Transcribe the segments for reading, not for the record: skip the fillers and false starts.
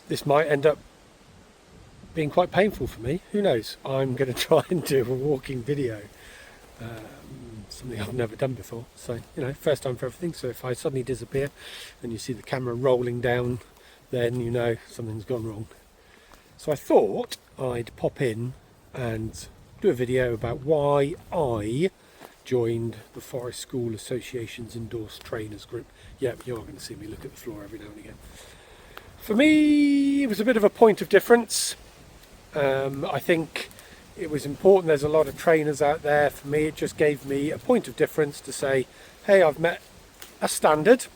this might end up being quite painful for me. Who knows? I'm going to try and do a walking video, something I've never done before. So, first time for everything. So if I suddenly disappear and you see the camera rolling down, then you know something's gone wrong. So I thought I'd pop in and do a video about why I joined the Forest School Association's Endorsed Trainers group. Yep, you are going to see me look at the floor every now and again. For me, it was a bit of a point of difference. I think it was important. There's a lot of trainers out there. For me, it just gave me a point of difference to say, hey, I've met a standard.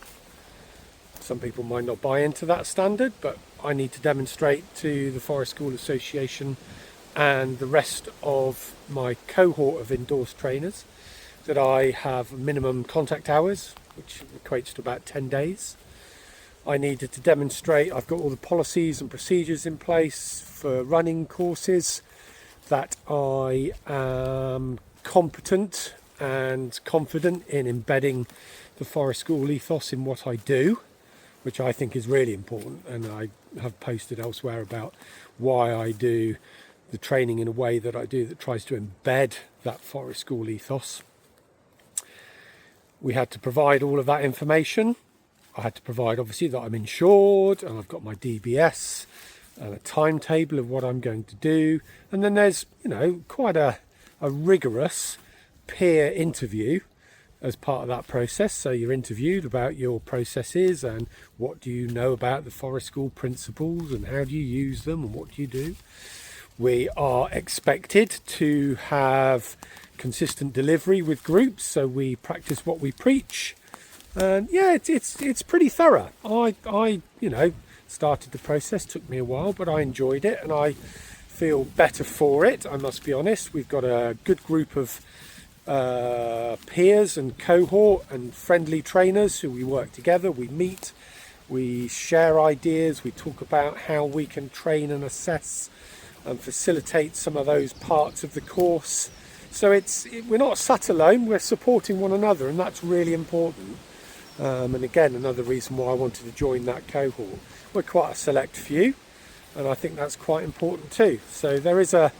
Some people might not buy into that standard, but I need to demonstrate to the Forest School Association and the rest of my cohort of endorsed trainers that I have minimum contact hours, which equates to about 10 days. I needed to demonstrate I've got all the policies and procedures in place for running courses, that I am competent and confident in embedding the Forest School ethos in what I do, which I think is really important, and I have posted elsewhere about why I do the training in a way that I do that tries to embed that Forest School ethos. We had to provide all of that information. I had to provide, obviously, that I'm insured and I've got my DBS and a timetable of what I'm going to do. And then there's, quite a rigorous peer interview as part of that process. So you're interviewed about your processes and what do you know about the Forest School principles and how do you use them and what do you do. We are expected to have consistent delivery with groups, so we practice what we preach. And yeah, it's pretty thorough. I started the process, took me a while, but I enjoyed it and I feel better for it, I must be honest. We've got a good group of peers and cohort and friendly trainers who we work together, we meet, we share ideas, we talk about how we can train and assess and facilitate some of those parts of the course. So we're not sat alone, we're supporting one another, and that's really important. And again, another reason why I wanted to join that cohort. We're quite a select few, and I think that's quite important too. So there is a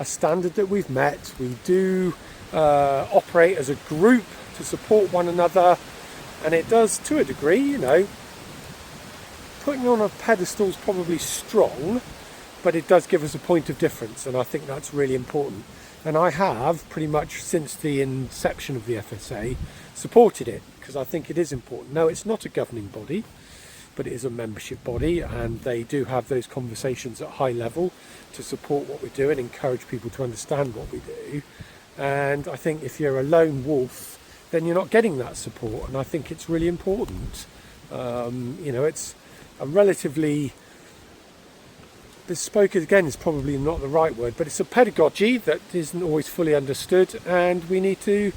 standard that we've met. We do operate as a group to support one another, and it does, to a degree, putting on a pedestal is probably strong, but it does give us a point of difference, and I think that's really important. And I have pretty much since the inception of the FSA supported it because I think it is important. No, it's not a governing body, but it is a membership body, and they do have those conversations at high level to support what we do and encourage people to understand what we do. And I think if you're a lone wolf, then you're not getting that support, and I think it's really important. It's a relatively bespoke, again, is probably not the right word, but it's a pedagogy that isn't always fully understood, and we need to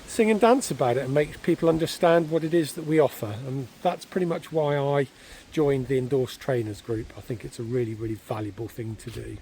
sing and dance about it and make people understand what it is that we offer. And that's pretty much why I joined the Endorsed Trainers group. I think it's a really, really valuable thing to do.